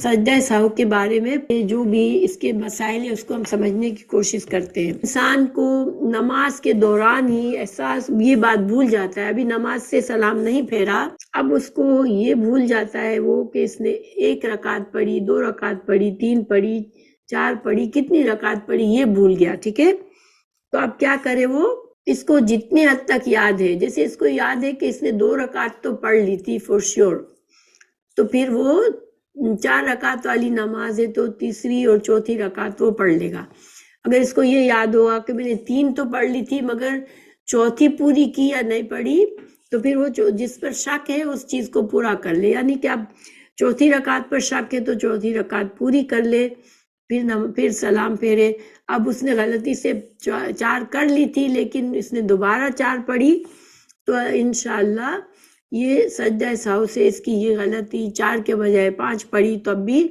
سجدہ سہو کے بارے میں جو بھی اس کے مسائل ہیں اس کو ہم سمجھنے کی کوشش کرتے ہیں۔ انسان کو نماز کے دوران ہی احساس یہ بات بھول جاتا ہے، ابھی نماز سے سلام نہیں پھیرا، اب اس کو یہ بھول جاتا ہے وہ کہ اس نے 1 رکعت پڑھی، 2 رکعت پڑھی، 3 پڑھی، 4 پڑھی، کتنی رکعت پڑھی یہ بھول گیا، ٹھیک ہے؟ تو اب کیا کرے وہ؟ اس کو جتنے حد تک یاد ہے، جیسے اس کو یاد ہے کہ اس نے 2 رکعت تو پڑھ لی تھی فور شیور، تو پھر وہ 4 رکعت والی نماز ہے تو تیسری اور چوتھی رکعت وہ پڑھ لے گا۔ اگر اس کو یہ یاد ہوگا کہ میں نے 3 تو پڑھ لی تھی مگر چوتھی پوری کی یا نہیں پڑھی، تو پھر وہ جس پر شک ہے اس چیز کو پورا کر لے، یعنی کہ اب چوتھی رکعت پر شک ہے تو چوتھی رکعت پوری کر لے، پھر سلام پھیرے۔ اب اس نے غلطی سے 4 کر لی تھی لیکن اس نے دوبارہ 4 پڑھی، تو انشاءاللہ یہ سجدہ سہو سے اس کی یہ غلطی 4 کے بجائے 5 پڑھی تو اب بھی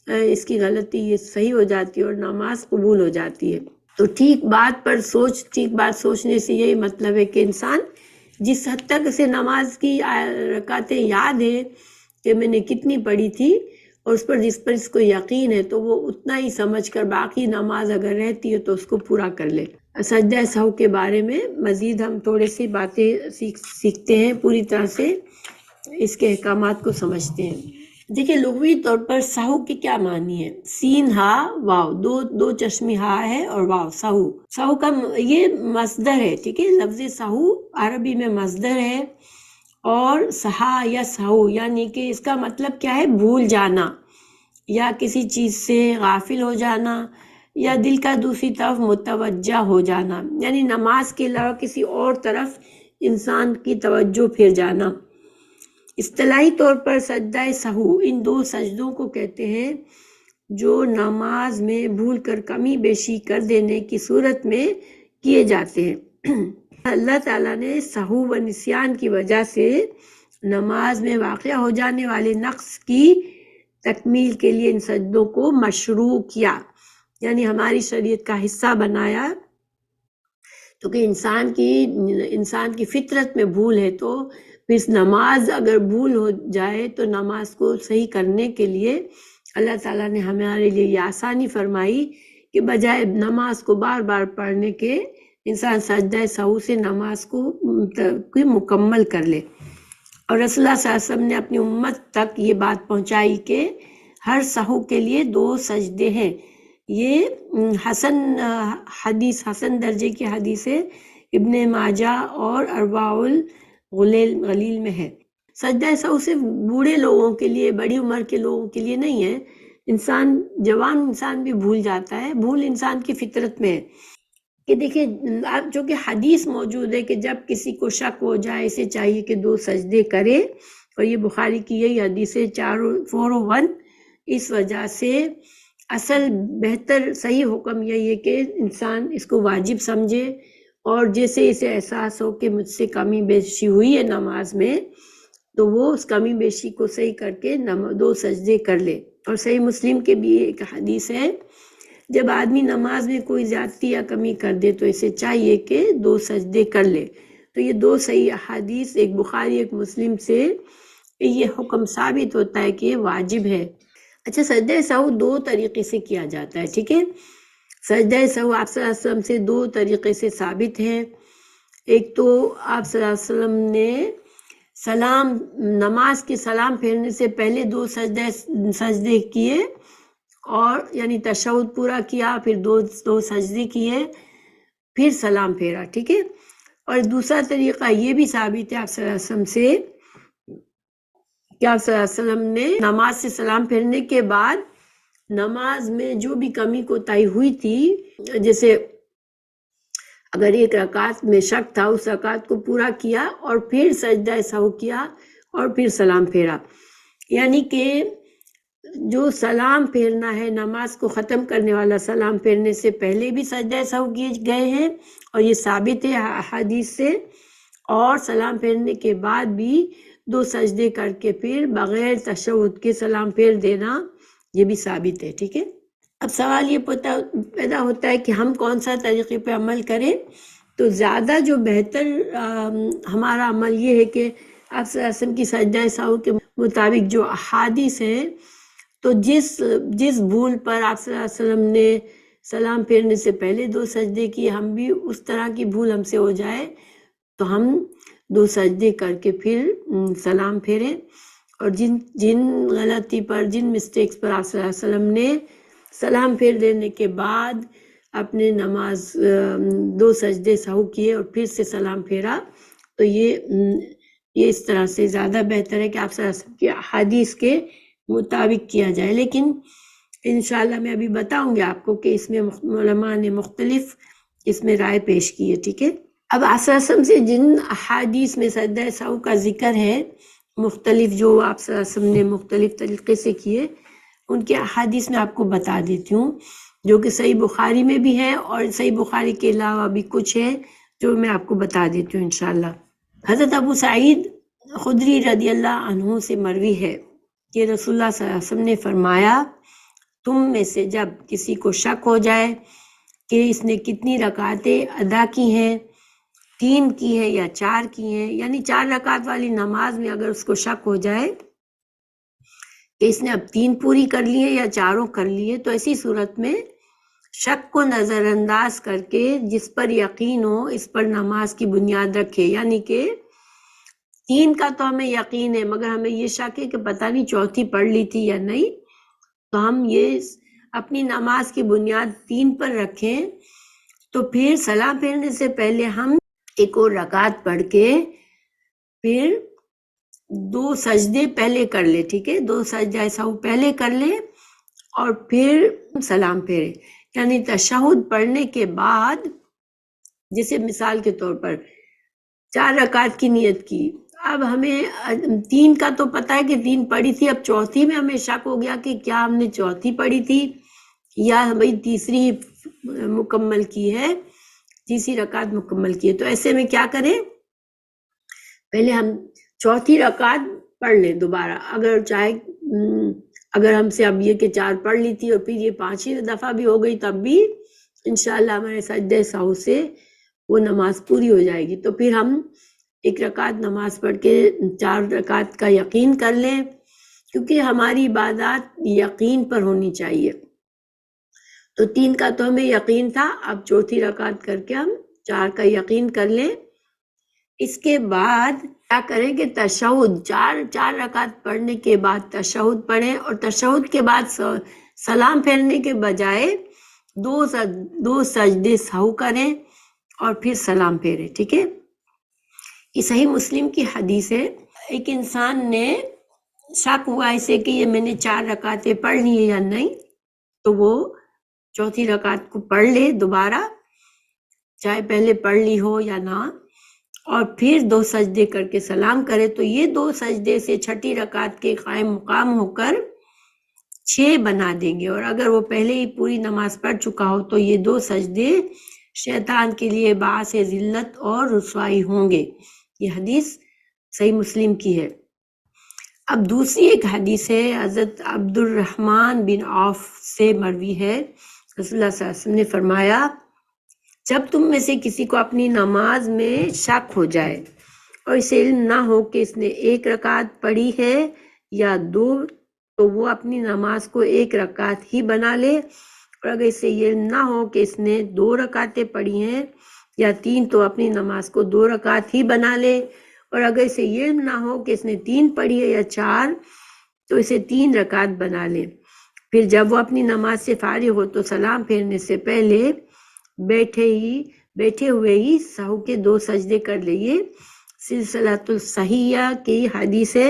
اس کی غلطی یہ صحیح ہو جاتی ہے اور نماز قبول ہو جاتی ہے۔ تو ٹھیک بات سوچنے سے یہی مطلب ہے کہ انسان جس حد تک اسے نماز کی رکعتیں یاد ہیں کہ میں نے کتنی پڑھی تھی اور جس پر اس کو یقین ہے تو وہ اتنا ہی سمجھ کر باقی نماز اگر رہتی ہے تو اس کو پورا کر لے۔ سجدہ سہو کے بارے میں مزید ہم تھوڑے سی باتیں سیکھتے ہیں، پوری طرح سے اس کے احکامات کو سمجھتے ہیں۔ دیکھیں لغوی طور پر سہو کے کیا معنی ہے؟ سین ہا واو، دو چشمی ہا ہے اور واو، سہو۔ سہو کا یہ مصدر ہے، ٹھیک ہے؟ لفظ سہو عربی میں مصدر ہے اور سہا یا سہو یعنی کہ اس کا مطلب کیا ہے؟ بھول جانا یا کسی چیز سے غافل ہو جانا یا دل کا دوسری طرف متوجہ ہو جانا، یعنی نماز کے علاوہ کسی اور طرف انسان کی توجہ پھر جانا۔ اصطلاحی طور پر سجدہ سہو ان 2 سجدوں کو کہتے ہیں جو نماز میں بھول کر کمی بیشی کر دینے کی صورت میں کیے جاتے ہیں۔ اللہ تعالیٰ نے سہو و نسیان کی وجہ سے نماز میں واقع ہو جانے والے نقص کی تکمیل کے لیے ان سجدوں کو مشروع کیا، یعنی ہماری شریعت کا حصہ بنایا، تو کہ انسان کی فطرت میں بھول ہے تو پھر نماز اگر بھول ہو جائے تو نماز کو صحیح کرنے کے لیے اللہ تعالیٰ نے ہمارے لیے یہ آسانی فرمائی کہ بجائے نماز کو بار بار پڑھنے کے انسان سجدہ سہو سے نماز کو مکمل کر لے۔ اور رسول اللہ صلی اللہ علیہ وسلم نے اپنی امت تک یہ بات پہنچائی کہ ہر سہو کے لیے 2 سجدے ہیں۔ یہ حسن درجے کی حدیث ہے، ابن ماجہ اور ارواع الغلیل میں ہے۔ سجدہ سہو صرف بوڑھے لوگوں کے لیے، بڑی عمر کے لوگوں کے لیے نہیں ہے، جوان انسان بھی بھول جاتا ہے، بھول انسان کی فطرت میں ہے۔ کہ دیکھیں اب جو کہ حدیث موجود ہے کہ جب کسی کو شک ہو جائے اسے چاہیے کہ 2 سجدے کرے، اور یہ بخاری کی یہی حدیث ہے 401۔ اس وجہ سے اصل بہتر صحیح حکم یہی ہے کہ انسان اس کو واجب سمجھے، اور جیسے اسے احساس ہو کہ مجھ سے کمی بیشی ہوئی ہے نماز میں تو وہ اس کمی بیشی کو صحیح کر کے 2 سجدے کر لے۔ اور صحیح مسلم کے بھی ایک حدیث ہے، جب آدمی نماز میں کوئی زیادتی یا کمی کر دے تو اسے چاہیے کہ 2 سجدے کر لے۔ تو یہ 2 صحیح احادیث، ایک بخاری ایک مسلم سے یہ حکم ثابت ہوتا ہے کہ یہ واجب ہے۔ اچھا، سجدہ سہو 2 طریقے سے کیا جاتا ہے، ٹھیک ہے؟ سجدہ سہو آپ صلی اللہ علیہ وسلم سے 2 طریقے سے ثابت ہے۔ ایک تو آپ صلی اللہ علیہ وسلم نے نماز کے سلام پھیرنے سے پہلے 2 سجدے کیے، اور یعنی تشہد پورا کیا، پھر 2 سجدے کیے، پھر سلام پھیرا، ٹھیک ہے؟ اور دوسرا طریقہ یہ بھی ثابت ہے آپ صلی اللہ علیہ وسلم سے کہ آپ صلی اللہ علیہ وسلم نے نماز سے سلام پھیرنے کے بعد نماز میں جو بھی کمی کوتاہی ہوئی تھی، جیسے اگر 1 رکعت میں شک تھا اس رکعت کو پورا کیا اور پھر سجدہ سہو کیا اور پھر سلام پھیرا، یعنی کہ جو سلام پھیرنا ہے نماز کو ختم کرنے والا سلام پھیرنے سے پہلے بھی سجدہ سہو کیے گئے ہیں اور یہ ثابت ہے حدیث سے، اور سلام پھیرنے کے بعد بھی 2 سجدے کر کے پھر بغیر تشہد کے سلام پھیر دینا یہ بھی ثابت ہے، ٹھیک ہے؟ اب سوال یہ پیدا ہوتا ہے کہ ہم کون سا طریقے پہ عمل کریں، تو زیادہ جو بہتر ہمارا عمل یہ ہے کہ آپ صلی اللہ علیہ وسلم کی سجدہ سہو کے مطابق جو احادیث ہیں تو جس بھول پر آپ صلی اللہ علیہ وسلم نے سلام پھیرنے سے پہلے 2 سجدے کیے، ہم بھی اس طرح کی بھول ہم سے ہو جائے تو ہم 2 سجدے کر کے پھر سلام پھیریں، اور جن غلطی پر، جن مسٹیکس پر آپ صلی اللہ علیہ وسلم نے سلام پھیر دینے کے بعد اپنے نماز 2 سجدے سہو کیے اور پھر سے سلام پھیرا، تو یہ اس طرح سے زیادہ بہتر ہے کہ آپ صلی اللہ علیہ وسلم کی احادیث کے مطابق کیا جائے۔ لیکن انشاءاللہ میں ابھی بتاؤں گی آپ کو کہ اس میں علماء نے مختلف اس میں رائے پیش کی ہے، ٹھیک ہے۔ اب آپ صلی اللہ علیہ وسلم سے جن احادیث میں سجدہ سہو کا ذکر ہے، مختلف جو آپ صلی اللہ علیہ وسلم نے مختلف طریقے سے کیے، ان کے احادیث میں آپ کو بتا دیتی ہوں، جو کہ صحیح بخاری میں بھی ہے، اور صحیح بخاری کے علاوہ بھی کچھ ہے جو میں آپ کو بتا دیتی ہوں انشاءاللہ۔ حضرت ابو سعید خدری رضی اللہ عنہ سے مروی ہے کہ رسول اللہ صلی اللہ علیہ وسلم نے فرمایا، تم میں سے جب کسی کو شک ہو جائے کہ اس نے کتنی رکعتیں ادا کی ہیں، 3 کی ہیں یا 4 کی ہیں، یعنی 4 رکعت والی نماز میں اگر اس کو شک ہو جائے کہ اس نے اب 3 پوری کر لی ہیں یا 4 کر لی ہیں، تو ایسی صورت میں شک کو نظر انداز کر کے جس پر یقین ہو اس پر نماز کی بنیاد رکھے، یعنی کہ 3 کا تو ہمیں یقین ہے مگر ہمیں یہ شک ہے کہ پتہ نہیں چوتھی پڑھ لی تھی یا نہیں، تو ہم یہ اپنی نماز کی بنیاد 3 پر رکھیں، تو پھر سلام پھیرنے سے پہلے ہم ایک اور رکعت پڑھ کے پھر 2 سجدے پہلے کر لے، ٹھیک ہے، 2 سجدہ سہو پہلے کر لے اور پھر سلام پھیرے، یعنی تشہد پڑھنے کے بعد، جیسے مثال کے طور پر 4 رکعت کی نیت کی، اب ہمیں 3 کا تو پتہ ہے کہ 3 پڑھی تھی، اب چوتھی میں ہمیں شک ہو گیا کہ کیا ہم نے چوتھی پڑھی تھی یا بھائی تیسری مکمل کی ہے، تیسری رکعت مکمل کی ہے، تو ایسے میں کیا کریں، پہلے ہم چوتھی رکعت پڑھ لیں دوبارہ، اگر ہم سے اب یہ کہ 4 پڑھ لی تھی اور پھر یہ 5ویں دفعہ بھی ہو گئی، تب بھی انشاءاللہ ہمارے سجدہ سہو سے وہ نماز پوری ہو جائے گی، تو پھر ہم 1 رکعت نماز پڑھ کے 4 رکعت کا یقین کر لیں، کیونکہ ہماری عبادات یقین پر ہونی چاہیے، تو 3 کا تو ہمیں یقین تھا، اب چوتھی رکعت کر کے ہم 4 کا یقین کر لیں۔ اس کے بعد کیا کریں کہ تشہد، 4 رکعت پڑھنے کے بعد تشہد پڑھیں، اور تشہد کے بعد سلام پھیرنے کے بجائے 2 سجدے سہو کریں اور پھر سلام پھیریں، ٹھیک ہے۔ یہ صحیح مسلم کی حدیث ہے، ایک انسان نے شک ہوا اسے کہ یہ میں نے 4 رکعتیں پڑھ لی ہیں یا نہیں، تو وہ چوتھی رکعت کو پڑھ لے دوبارہ، چاہے پہلے پڑھ لی ہو یا نہ، اور پھر 2 سجدے کر کے سلام کرے، تو یہ 2 سجدے سے چھٹی رکعت کے قائم مقام ہو کر 6 بنا دیں گے، اور اگر وہ پہلے ہی پوری نماز پڑھ چکا ہو تو یہ 2 سجدے شیطان کے لیے باعث ذلت اور رسوائی ہوں گے۔ یہ حدیث صحیح مسلم کی ہے۔ اب دوسری ایک حدیث ہے، حضرت عبد الرحمن بن عوف سے مروی ہے، رسول اللہ صلی اللہ علیہ وسلم نے فرمایا، جب تم میں سے کسی کو اپنی نماز میں شک ہو جائے اور اسے علم نہ ہو کہ اس نے 1 رکعت پڑھی ہے یا 2، تو وہ اپنی نماز کو 1 رکعت ہی بنا لے، اور اگر اسے یہ علم نہ ہو کہ اس نے 2 رکعتیں پڑھی ہیں یا 3، تو اپنی نماز کو 2 رکعت ہی بنا لے، اور اگر اسے یہ علم نہ ہو کہ اس نے 3 پڑھی ہے یا 4، تو اسے 3 رکعت بنا لے۔ پھر جب وہ اپنی نماز سے فارغ ہو تو سلام پھیرنے سے پہلے بیٹھے ہوئے ہی سہو کے 2 سجدے کر لے۔ یہ سلسلۃ الصحیحہ کی حدیث ہے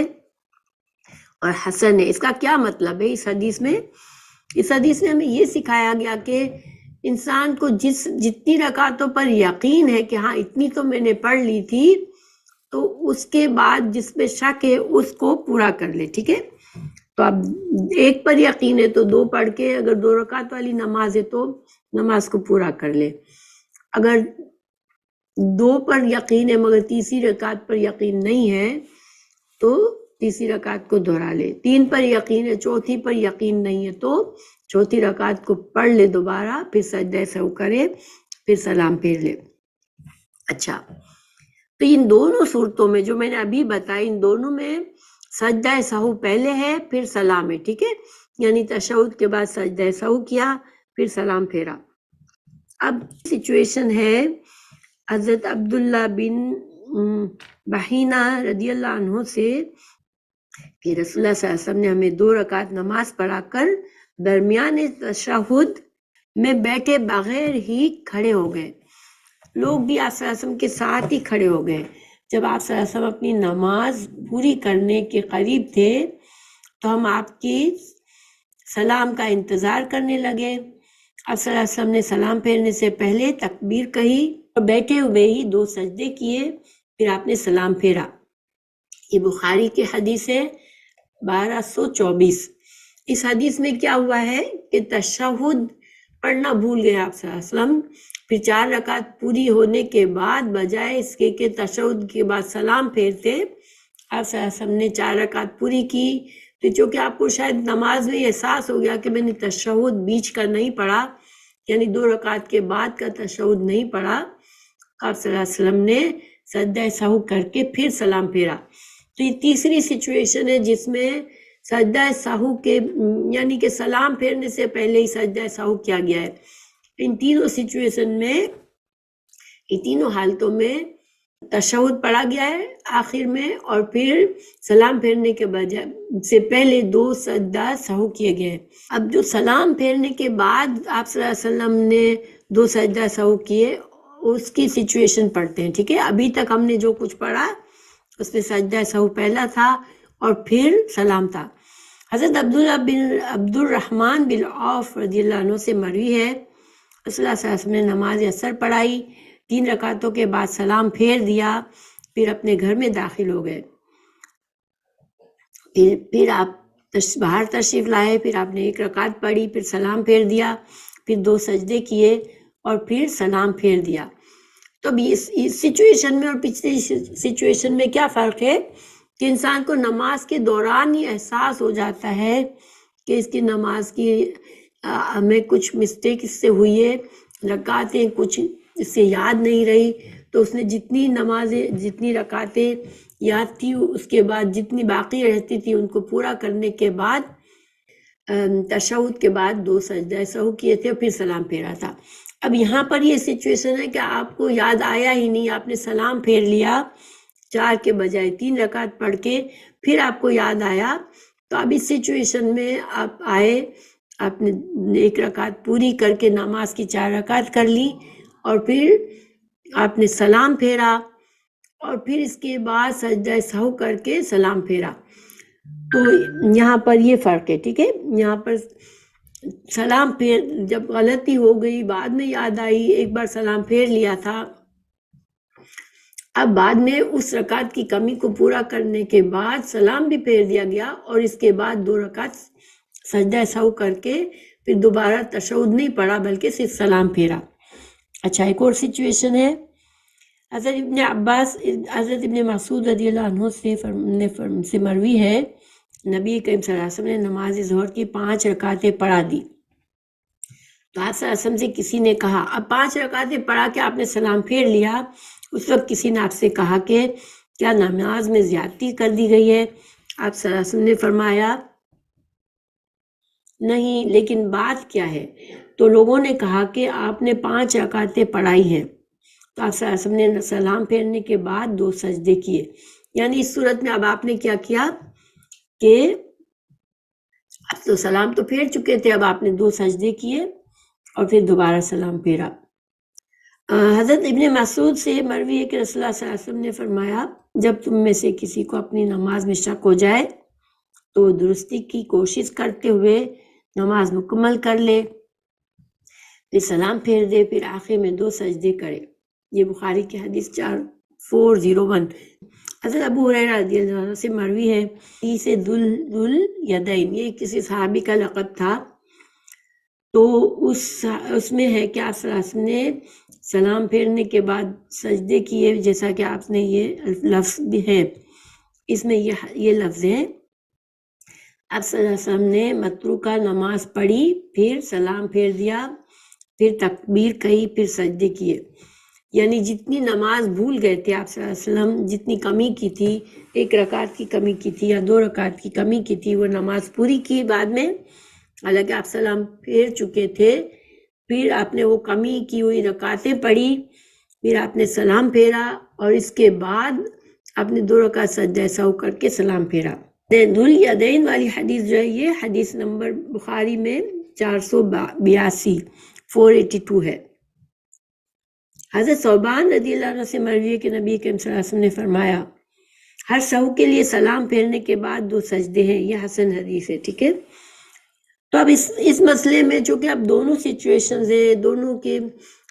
اور حسن ہے۔ اس کا کیا مطلب ہے؟ اس حدیث میں ہمیں یہ سکھایا گیا کہ انسان کو جتنی رکعتوں پر یقین ہے کہ ہاں اتنی تو میں نے پڑھ لی تھی، تو اس کے بعد جس پہ شک ہے اس کو پورا کر لے، ٹھیک ہے۔ تو اب 1 پر یقین ہے تو 2 پڑھ کے، اگر 2 رکعت والی نماز ہے تو نماز کو پورا کر لے، اگر 2 پر یقین ہے مگر تیسری رکعت پر یقین نہیں ہے تو تیسری رکعت کو دہرا لے، 3 پر یقین ہے، چوتھی پر یقین نہیں ہے تو چوتھی رکعت کو پڑھ لے دوبارہ، پھر سجدہ سہو کرے، پھر سلام پھیر لے۔ اچھا، تو ان دونوں صورتوں میں جو میں نے ابھی بتائی، ان دونوں میں سجدہ سہو پہلے ہے پھر سلام ہے، ٹھیک ہے۔ یعنی تشہد کے بعد سجدہ سہو کیا، پھر سلام پھیرا۔ اب سچویشن ہے حضرت عبداللہ بن بحینہ رضی اللہ عنہ سے کہ رسول اللہ صلی اللہ علیہ وسلم نے ہمیں 2 رکعت نماز پڑھا کر درمیان تشہد میں بیٹھے بغیر ہی کھڑے ہو گئے۔ لوگ بھی آپ صلی اللہ علیہ وسلم کے ساتھ ہی کھڑے ہو گئے۔ جب آپ صلی اللہ علیہ وسلم اپنی نماز پوری کرنے کے قریب تھے تو ہم آپ کی سلام کا انتظار کرنے لگے۔ آپ صلی اللہ علیہ وسلم نے سلام پھیرنے سے پہلے تکبیر کہی اور بیٹھے ہوئے ہی 2 سجدے کیے، پھر آپ نے سلام پھیرا۔ یہ بخاری کی حدیث ہے 1224۔ اس حدیث میں کیا ہوا ہے کہ تشہد پڑھنا بھول گئے آپ صلی اللہ علیہ وسلم، پھر 4 رکعت پوری ہونے کے بعد بجائے اس کے کہ تشہد کے بعد سلام پھیرتے، آپ صلی اللہ علیہ وسلم نے 4 رکعت پوری کی۔ تو چونکہ آپ کو شاید نماز میں احساس ہو گیا کہ میں نے تشہد بیچ کا نہیں پڑھا، یعنی 2 رکعت کے بعد کا تشہد نہیں پڑھا، آپ صلی اللہ علیہ وسلم نے سجدہ سہو کر کے پھر سلام پھیرا۔ تو یہ تیسری سچویشن ہے جس میں سجدہ سہو کے یعنی کہ سلام پھیرنے سے پہلے ہی سجدہ سہو کیا گیا ہے۔ ان تینوں سچویشن میں، ان تینوں حالتوں میں تشہد پڑھا گیا ہے آخر میں، اور پھر سلام پھیرنے کے بجائے سے پہلے 2 سجدہ سہو کیے گئے۔ اب جو سلام پھیرنے کے بعد آپ صلی اللہ علیہ وسلم نے 2 سجدہ سہو کیے، اس کی سچویشن پڑھتے ہیں، ٹھیک ہے؟ ابھی تک ہم نے جو کچھ پڑھا اس میں سجدہ سہو پہلا تھا اور پھر سلام تھا۔ حضرت عبداللہ بن عبد الرحمن بن عوف رضی اللہ عنہ سے مروی ہے، رسول اللہ صلی اللہ علیہ وسلم نے نماز اثر پڑھائی، 3 رکعتوں کے بعد سلام پھیر دیا، پھر اپنے گھر میں داخل ہو گئے۔ پھر آپ باہر تشریف لائے، پھر آپ نے 1 رکعت پڑھی، پھر سلام پھیر دیا، پھر 2 سجدے کیے اور پھر سلام پھیر دیا۔ تو اب اس سچویشن میں اور پچھلی سچویشن میں کیا فرق ہے کہ انسان کو نماز کے دوران ہی احساس ہو جاتا ہے کہ اس کی نماز کی ہمیں کچھ مسٹیک اس سے ہوئی ہے، رکعتیں کچھ اس سے یاد نہیں رہی، تو اس نے جتنی نمازیں جتنی رکعتیں یاد تھی اس کے بعد جتنی باقی رہتی تھی ان کو پورا کرنے کے بعد تشہد کے بعد 2 سجدہ سہو کیے تھے اور پھر سلام پھیرا تھا۔ اب یہاں پر یہ سچویشن ہے کہ آپ کو یاد آیا ہی نہیں، آپ نے سلام پھیر لیا 4 کے بجائے 3 رکعت پڑھ کے، پھر آپ کو یاد آیا، تو اب اس سچویشن میں آپ آئے، آپ نے 1 رکعت پوری کر کے نماز کی 4 رکعت کر لی اور پھر آپ نے سلام پھیرا اور پھر اس کے بعد سجدہ سہو کر کے سلام پھیرا۔ تو یہاں پر یہ فرق ہے، ٹھیک ہے؟ یہاں پر سلام پھیر جب غلطی ہو گئی بعد میں یاد آئی، ایک بار سلام پھیر لیا تھا، اب بعد میں اس رکعت کی کمی کو پورا کرنے کے بعد سلام بھی پھیر دیا گیا اور اس کے بعد 2 رکعت سجدہ سہو کر کے پھر دوبارہ تشہد نہیں پڑھا بلکہ صرف سلام پھیرا۔ اچھا، ایک اور سچویشن ہے، حضرت ابن عباس حضرت ابن مسعود رضی اللہ عنہ سے مروی ہے، نبی کریم صلی اللہ علیہ وسلم نے نماز ظہر کی 5 رکعتیں پڑھا دی، تو آپ صلی اللہ علیہ وسلم سے کسی نے کہا، اب 5 رکعتیں پڑھا کے آپ نے سلام پھیر لیا، اس وقت کسی نے آپ سے کہا کہ کیا نماز میں زیادتی کر دی گئی ہے؟ آپ صلی اللہ علیہ وسلم نے فرمایا نہیں، لیکن بات کیا ہے؟ تو لوگوں نے کہا کہ آپ نے 5 رکعتیں پڑھائی ہیں، تو آپ صلی اللہ علیہ وسلم نے سلام پھیرنے کے بعد 2 سجدے کیے، یعنی اس صورت میں اب آپ نے کیا کیا کہ اب تو سلام تو پھیر چکے تھے، اب آپ نے 2 سجدے کیے اور پھر دوبارہ سلام پھیرا۔ حضرت ابن مسعود سے مروی ہے کہ رسول اللہ صلی اللہ علیہ وسلم نے فرمایا، جب تم میں سے کسی کو اپنی نماز میں شک ہو جائے تو درستی کی کوشش کرتے ہوئے نماز مکمل کر لے، پھر سلام پھیر دے، پھر آخر میں 2 سجدے کرے۔ یہ بخاری کی حدیث 4401۔ حضرت ابو ہریرہ رضی اللہ عنہ سے مروی ہے، اسے ذو الیدین، یہ کسی صحابی کا لقب تھا، تو اس میں ہے کہ آپ صلی اللہ علیہ وسلم نے سلام پھیرنے کے بعد سجدے کیے، جیسا کہ آپ نے یہ لفظ بھی ہے، اس میں یہ لفظ ہے، آپ صلی اللہ علیہ وسلم نے متروکہ نماز پڑھی، پھر سلام پھیر دیا، پھر تکبیر کہی، پھر سجدے کیے، یعنی جتنی نماز بھول گئے تھے آپ صلی اللہ علیہ وسلم، جتنی کمی کی تھی، 1 رکعت کی کمی کی تھی یا 2 رکعت کی کمی کی تھی، وہ نماز پوری کی بعد میں، حالانکہ آپ سلام پھیر چکے تھے، پھر آپ نے وہ کمی کی ہوئی رکعتیں پڑھی، پھر آپ نے سلام پھیرا، اور اس کے بعد آپ نے 2 رکعت سجدہ سہو کر کے سلام پھیرا۔ ذوالیدین والی حدیث جو ہے، یہ حدیث نمبر بخاری میں 482 482 ہے۔ حضرت ثوبان رضی اللہ عنہ سے مروی ہے کہ نبی کریم صلی اللہ علیہ وسلم نے فرمایا، ہر سہو کے لیے سلام پھیرنے کے بعد 2 سجدے ہیں۔ یہ حسن حدیث ہے، ٹھیک ہے۔ تو اب اس مسئلے میں چونکہ اب دونوں سچویشنز ہیں،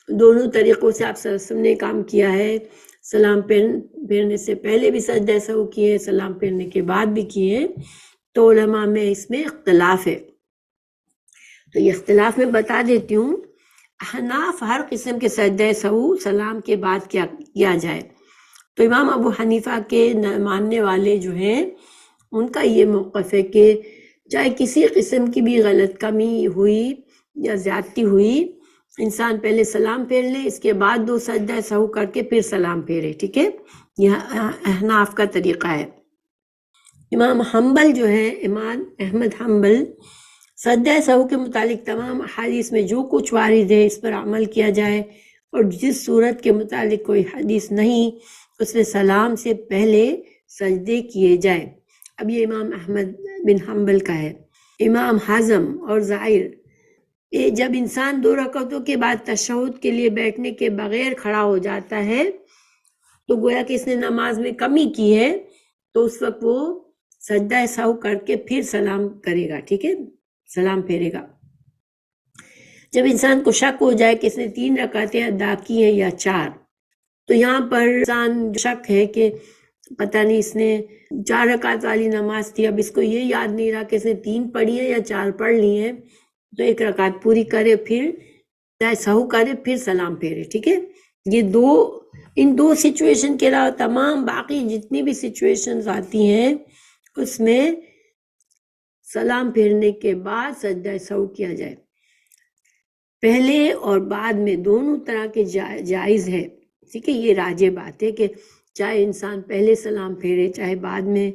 دونوں طریقوں سے آپ صلی اللہ علیہ وسلم نے کام کیا ہے، سلام پھیرنے سے پہلے بھی سجدہ سہو کیے، سلام پھیرنے کے بعد بھی کیے، تو علماء میں اس میں اختلاف ہے۔ تو یہ اختلاف میں بتا دیتی ہوں۔ احناف ہر قسم کے سجدہ سہو سلام کے بعد کیا جائے، تو امام ابو حنیفہ کے ماننے والے جو ہیں، ان کا یہ موقف ہے کہ چاہے کسی قسم کی بھی غلط کمی ہوئی یا زیادتی ہوئی، انسان پہلے سلام پھیر لے، اس کے بعد 2 سجدہ سہو کر کے پھر سلام پھیرے، ٹھیک ہے۔ یہ احناف کا طریقہ ہے۔ امام حنبل جو ہے، امام احمد حنبل، سجدہ سہو کے متعلق تمام احادیث میں جو کچھ وارد ہے اس پر عمل کیا جائے، اور جس صورت کے متعلق کوئی حدیث نہیں، اس میں سلام سے پہلے سجدے کیے جائیں۔ اب یہ امام احمد بن حنبل کا ہے۔ امام حزم اور ظاہر، جب انسان 2 رکعتوں کے بعد تشہد کے لیے بیٹھنے کے بغیر کھڑا ہو جاتا ہے، تو گویا کہ اس نے نماز میں کمی کی ہے، تو اس وقت وہ سجدہ سہو کر کے پھر سلام کرے گا، ٹھیک ہے، سلام پھیرے گا۔ جب انسان کو شک ہو جائے کہ اس نے 3 رکعتیں ادا کی ہیں یا 4، تو یہاں پر انسان شک ہے کہ پتہ نہیں اس نے 4 رکعت والی نماز تھی، اب اس کو یہ یاد نہیں رہا کہ اس نے 3 پڑھی ہے یا 4 پڑھ لی ہیں، تو 1 رکعت پوری کرے، پھر سہو کرے، پھر سلام پھیرے، ٹھیک ہے۔ ان 2 سچویشن کے علاوہ تمام باقی جتنی بھی سچویشنز آتی ہیں، اس میں سلام پھیرنے کے بعد سجدہ سہو کیا جائے۔ پہلے اور بعد میں دونوں طرح کے جائز ہے، ٹھیک ہے۔ یہ راجح بات ہے کہ چاہے انسان پہلے سلام پھیرے، چاہے بعد میں،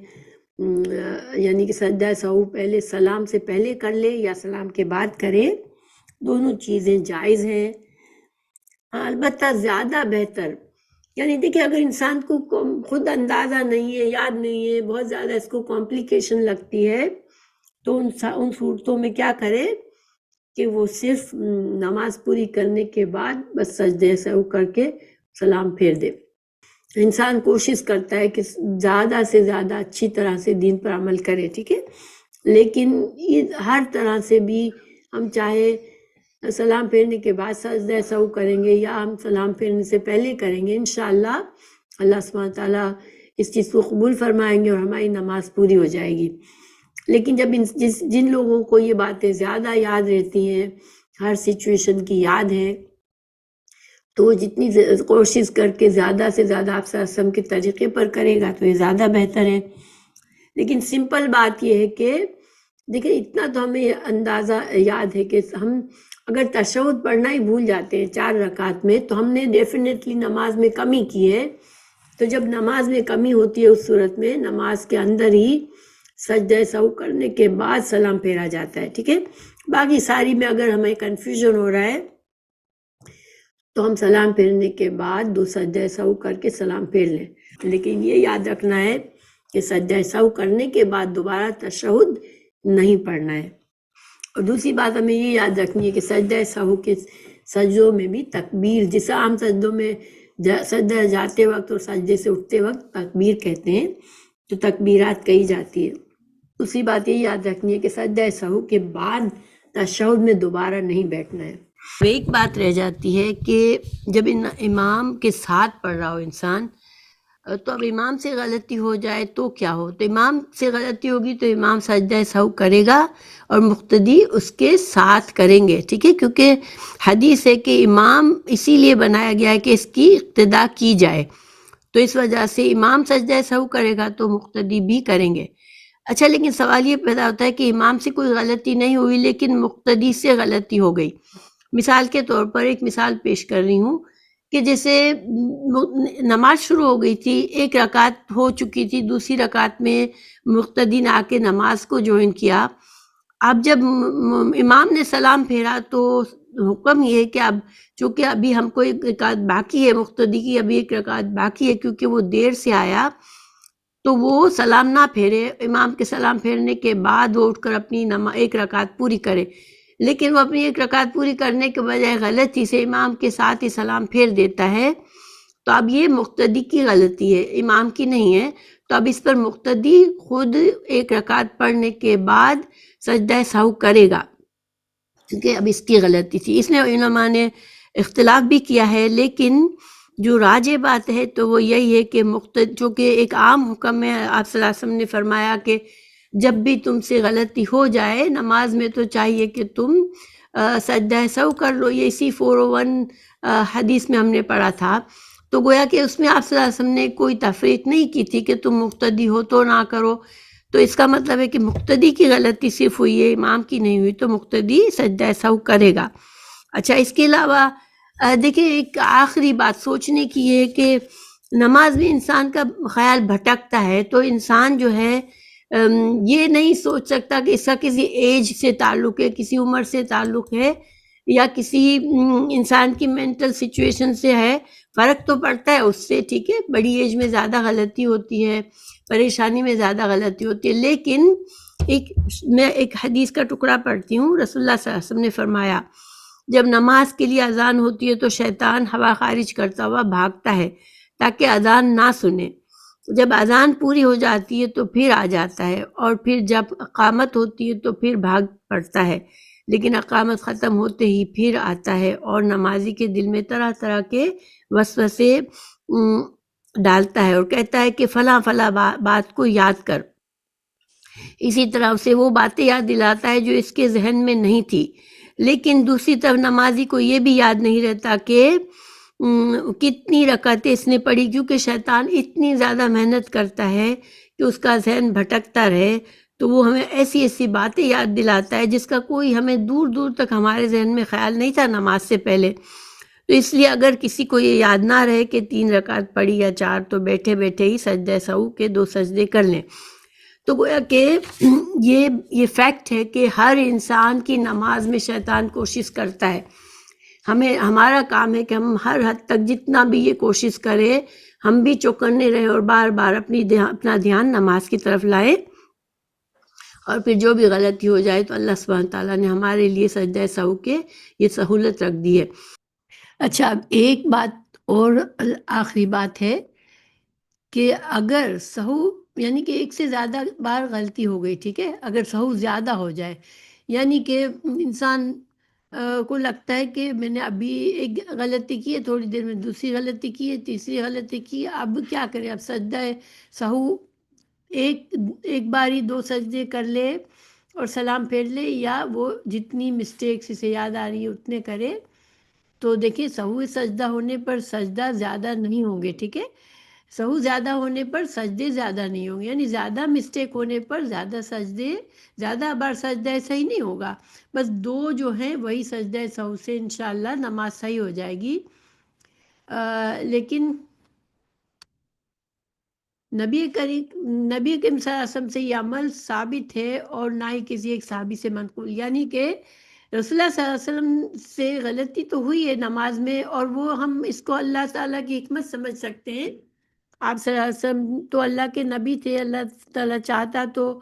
یعنی کہ سجدہ سہو پہلے سلام سے پہلے کر لے یا سلام کے بعد کرے، دونوں چیزیں جائز ہیں۔ البتہ زیادہ بہتر، یعنی دیکھیں اگر انسان کو خود اندازہ نہیں ہے، یاد نہیں ہے، بہت زیادہ اس کو کمپلیکیشن لگتی ہے، تو ان صورتوں میں کیا کرے کہ وہ صرف نماز پوری کرنے کے بعد بس سجدہ سہو کر کے سلام پھیر دے۔ انسان کوشش کرتا ہے کہ زیادہ سے زیادہ اچھی طرح سے دین پر عمل کرے، ٹھیک ہے، لیکن یہ ہر طرح سے بھی ہم چاہے سلام پھیرنے کے بعد سجدہ سہو کریں گے یا ہم سلام پھیرنے سے پہلے کریں گے، انشاءاللہ اللہ سبحانہ تعالیٰ اس چیز کو قبول فرمائیں گے اور ہماری نماز پوری ہو جائے گی۔ لیکن جب جن لوگوں کو یہ باتیں زیادہ یاد رہتی ہیں، ہر سچویشن کی یاد ہے، تو وہ جتنی کوشش کر کے زیادہ سے زیادہ آپ صلی اللہ علیہ وسلم کے طریقے پر کرے گا تو یہ زیادہ بہتر ہے۔ لیکن سمپل بات یہ ہے کہ دیکھیں اتنا تو ہمیں اندازہ یاد ہے کہ ہم اگر تشہد پڑھنا ہی بھول جاتے ہیں 4 رکعت میں، تو ہم نے ڈیفینیٹلی نماز میں کمی کی ہے۔ تو جب نماز میں کمی ہوتی ہے، اس صورت میں نماز کے اندر ہی سجدہ سہو کرنے کے بعد سلام پھیرا جاتا ہے، ٹھیک ہے۔ باقی ساری میں اگر ہمیں کنفیوژن ہو رہا ہے تو ہم سلام پھیرنے کے بعد 2 سجدہ سہو کر کے سلام پھیر لیں، لیکن یہ یاد رکھنا ہے کہ سجدہ سہو کرنے کے بعد دوبارہ تشہد نہیں پڑھنا ہے۔ اور دوسری بات ہمیں یہ یاد رکھنی ہے کہ سجدہ سہو کے سجدوں میں بھی تکبیر، جسے عام سجدوں میں سجدہ جاتے وقت اور سجدے سے اٹھتے وقت تکبیر کہتے ہیں، تو تکبیرات کہی جاتی ہے۔ دوسری بات یہ یاد رکھنی ہے کہ سجدہ سہو کے بعد تشہد میں دوبارہ نہیں بیٹھنا ہے۔ ایک بات رہ جاتی ہے کہ جب امام کے ساتھ پڑھ رہا ہو انسان، تو اب امام سے غلطی ہو جائے تو کیا ہو؟ تو امام سے غلطی ہوگی تو امام سجدہ سہو کرے گا اور مقتدی اس کے ساتھ کریں گے، ٹھیک ہے، کیونکہ حدیث ہے کہ امام اسی لیے بنایا گیا ہے کہ اس کی اقتداء کی جائے، تو اس وجہ سے امام سجدہ سہو کرے گا تو مقتدی بھی کریں گے۔ اچھا، لیکن سوال یہ پیدا ہوتا ہے کہ امام سے کوئی غلطی نہیں ہوئی لیکن مقتدی سے غلطی ہو گئی۔ مثال کے طور پر ایک مثال پیش کر رہی ہوں کہ جیسے نماز شروع ہو گئی تھی، ایک رکعت ہو چکی تھی، دوسری رکعت میں مقتدی نے آ کے نماز کو جوائن کیا. اب جب امام نے سلام پھیرا تو حکم یہ ہے کہ اب چونکہ ابھی ہم کو ایک رکعت باقی ہے، مقتدی کی ابھی ایک رکعت باقی ہے، کیونکہ وہ دیر سے آیا تو وہ سلام نہ پھیرے، امام کے سلام پھیرنے کے بعد وہ اٹھ کر اپنی ایک رکعت پوری کرے. لیکن وہ اپنی ایک رکعت پوری کرنے کے بجائے غلطی سے امام کے ساتھ ہی سلام پھیر دیتا ہے، تو اب یہ مقتدی کی غلطی ہے، امام کی نہیں ہے. تو اب اس پر مقتدی خود ایک رکعت پڑھنے کے بعد سجدہ سہو کرے گا، کیونکہ اب اس کی غلطی تھی. اس نے علماء نے اختلاف بھی کیا ہے، لیکن جو راجح بات ہے تو وہ یہی ہے کہ چونکہ ایک عام حکم ہے، آپ صلی اللہ علیہ وسلم نے فرمایا کہ جب بھی تم سے غلطی ہو جائے نماز میں تو چاہیے کہ تم سجدہ سہو کر لو. یہ اسی 401 حدیث میں ہم نے پڑھا تھا. تو گویا کہ اس میں آپ صلی اللہ علیہ وسلم نے کوئی تفریق نہیں کی تھی کہ تم مقتدی ہو تو نہ کرو. تو اس کا مطلب ہے کہ مقتدی کی غلطی صرف ہوئی ہے، امام کی نہیں ہوئی، تو مقتدی سجدہ سہو کرے گا. اچھا، اس کے علاوہ دیکھیں ایک آخری بات سوچنے کی ہے کہ نماز میں انسان کا خیال بھٹکتا ہے، تو انسان جو ہے یہ نہیں سوچ سکتا کہ اس کا کسی ایج سے تعلق ہے، کسی عمر سے تعلق ہے، یا کسی انسان کی مینٹل سچویشن سے ہے. فرق تو پڑتا ہے اس سے، ٹھیک ہے، بڑی ایج میں زیادہ غلطی ہوتی ہے، پریشانی میں زیادہ غلطی ہوتی ہے. لیکن میں ایک حدیث کا ٹکڑا پڑھتی ہوں. رسول اللہ صلی اللہ علیہ وسلم نے فرمایا جب نماز کے لیے اذان ہوتی ہے تو شیطان ہوا خارج کرتا ہوا بھاگتا ہے تاکہ اذان نہ سنے. جب اذان پوری ہو جاتی ہے تو پھر آ جاتا ہے، اور پھر جب اقامت ہوتی ہے تو پھر بھاگ پڑتا ہے، لیکن اقامت ختم ہوتے ہی پھر آتا ہے اور نمازی کے دل میں طرح طرح کے وسوسے ڈالتا ہے اور کہتا ہے کہ فلاں فلاں بات کو یاد کر. اسی طرح اسے وہ باتیں یاد دلاتا ہے جو اس کے ذہن میں نہیں تھی. لیکن دوسری طرف نمازی کو یہ بھی یاد نہیں رہتا کہ کتنی رکعتیں اس نے پڑھی، کیونکہ شیطان اتنی زیادہ محنت کرتا ہے کہ اس کا ذہن بھٹکتا رہے. تو وہ ہمیں ایسی ایسی باتیں یاد دلاتا ہے جس کا کوئی ہمیں دور دور تک ہمارے ذہن میں خیال نہیں تھا نماز سے پہلے. تو اس لیے اگر کسی کو یہ یاد نہ رہے کہ 3 رکعت پڑھی یا 4، تو بیٹھے بیٹھے ہی سجدہ سہو کے 2 سجدے کر لیں. تو گویا کہ یہ فیکٹ ہے کہ ہر انسان کی نماز میں شیطان کوشش کرتا ہے. ہمارا کام ہے کہ ہم ہر حد تک جتنا بھی یہ کوشش کرے ہم بھی چوکنے رہیں اور بار بار اپنا دھیان نماز کی طرف لائیں، اور پھر جو بھی غلطی ہو جائے تو اللہ سبحانہ تعالیٰ نے ہمارے لیے سجدہ سہو کے یہ سہولت رکھ دی ہے. اچھا، اب ایک بات اور آخری بات ہے کہ اگر سہو یعنی کہ ایک سے زیادہ بار غلطی ہو گئی، ٹھیک ہے، اگر سہو زیادہ ہو جائے، یعنی کہ انسان کو لگتا ہے کہ میں نے ابھی ایک غلطی کی ہے، تھوڑی دیر میں دوسری غلطی کی ہے، تیسری غلطی کی ہے، اب کیا کرے؟ اب سجدہ سہو ایک باری 2 سجدے کر لے اور سلام پھیر لے، یا وہ جتنی مسٹیکس اسے یاد آ رہی ہے اتنے کرے. تو دیکھیں سہو سجدہ ہونے پر سجدہ زیادہ نہیں ہوں گے، ٹھیک ہے، سہو زیادہ ہونے پر سجدے زیادہ نہیں ہوں گے، یعنی زیادہ مسٹیک ہونے پر زیادہ بار سجدہ صحیح نہیں ہوگا، بس 2 جو ہیں وہی سجدہ سہو سے انشاءاللہ نماز صحیح ہو جائے گی. لیکن نبی کریم صلی اللہ علیہ وسلم سے یہ عمل ثابت ہے اور نہ ہی کسی ایک صحابی سے منقول، یعنی کہ رسول اللہ صلی اللہ علیہ وسلم سے غلطی تو ہوئی ہے نماز میں، اور وہ ہم اس کو اللہ تعالیٰ کی حکمت سمجھ سکتے ہیں. آپ صلی اللہ علیہ وسلم تو اللہ کے نبی تھے، اللہ تعالیٰ چاہتا تو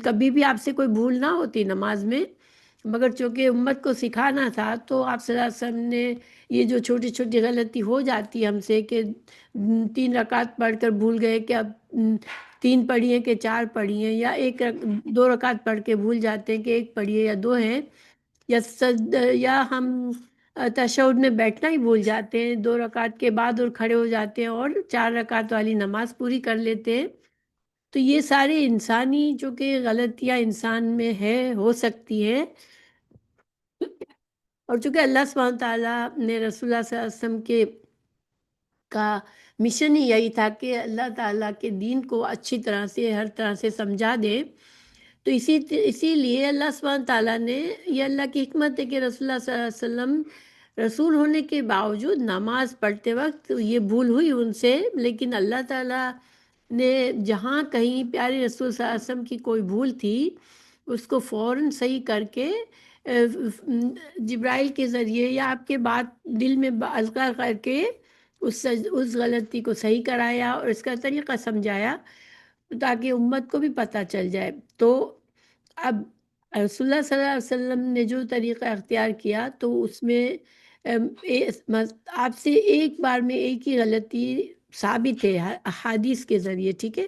کبھی بھی آپ سے کوئی بھول نہ ہوتی نماز میں، مگر چونکہ امت کو سکھانا تھا تو آپ صلی اللہ علیہ وسلم نے یہ جو چھوٹی چھوٹی غلطی ہو جاتی ہے ہم سے کہ 3 رکعت پڑھ کر بھول گئے کہ اب 3 پڑھی ہیں کہ 4 پڑھی ہیں، یا 2 رکعت پڑھ کے بھول جاتے ہیں کہ 1 پڑھی ہے یا 2 ہیں، یا ہم تشہد میں بیٹھنا ہی بھول جاتے ہیں 2 رکعت کے بعد اور کھڑے ہو جاتے ہیں اور 4 رکعت والی نماز پوری کر لیتے ہیں. تو یہ سارے انسانی جو کہ غلطیاں انسان میں ہو سکتی ہیں، اور چونکہ اللہ سبحانہ تعالیٰ نے رسول اللہ صلی اللہ علیہ وسلم کا مشن ہی یہی تھا کہ اللہ تعالیٰ کے دین کو اچھی طرح سے ہر طرح سے سمجھا دے، تو اسی لیے اللہ سبحانہ تعالیٰ نے، یہ اللہ کی حکمت ہے کہ رسول اللہ صلی اللہ علیہ وسلم رسول ہونے کے باوجود نماز پڑھتے وقت یہ بھول ہوئی ان سے، لیکن اللہ تعالیٰ نے جہاں کہیں پیارے رسول صلی اللہ علیہ وسلم کی کوئی بھول تھی اس کو فوراً صحیح کر کے جبرائیل کے ذریعے یا آپ کے بات دل میں اذکار کر کے اس غلطی کو صحیح کرایا اور اس کا طریقہ سمجھایا تاکہ امت کو بھی پتہ چل جائے۔ تو اب رسول اللہ صلی اللہ علیہ وسلم نے جو طریقہ اختیار کیا تو اس میں آپ سے ایک بار میں ایک ہی غلطی ثابت ہے احادیث کے ذریعے، ٹھیک ہے؟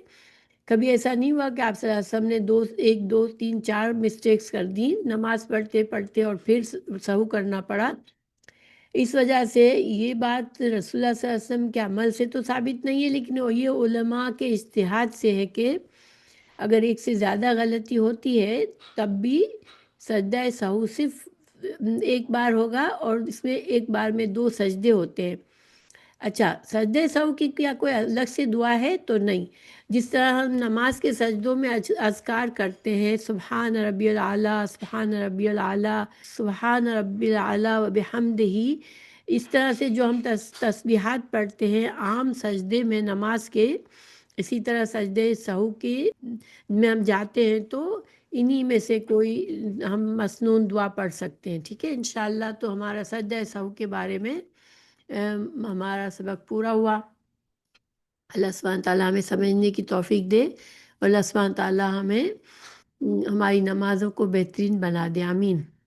کبھی ایسا نہیں ہوا کہ آپ صلی اللہ علیہ وسلم نے ایک دو تین چار مسٹیکس کر دی نماز پڑھتے پڑھتے اور پھر سہو کرنا پڑا۔ اس وجہ سے یہ بات رسول اللہ صلی اللہ علیہ وسلم کے عمل سے تو ثابت نہیں ہے، لیکن یہ علماء کے اجتہاد سے ہے کہ اگر ایک سے زیادہ غلطی ہوتی ہے تب بھی سجدہ سہو صرف ایک بار ہوگا اور اس میں ایک بار میں 2 سجدے ہوتے ہیں۔ اچھا، سجدہ سہو کی کیا کوئی الگ سے دعا ہے؟ تو نہیں۔ جس طرح ہم نماز کے سجدوں میں اذکار کرتے ہیں سبحان ربی العلیٰ، سبحان ربی العلیٰ، سبحان ربی العلیٰ و بحمدہ، اس طرح سے جو ہم تسبیحات پڑھتے ہیں عام سجدے میں نماز کے، اسی طرح سجدہ سہو کی میں ہم جاتے ہیں تو انہی میں سے کوئی ہم مسنون دعا پڑھ سکتے ہیں، ٹھیک ہے؟ انشاءاللہ تو ہمارا سجدہ سہو کے بارے میں ہمارا سبق پورا ہوا۔ اللہ سبحانہ تعالیٰ ہمیں سمجھنے کی توفیق دے اور اللہ سبحانہ تعالیٰ ہمیں ہماری نمازوں کو بہترین بنا دے، آمین۔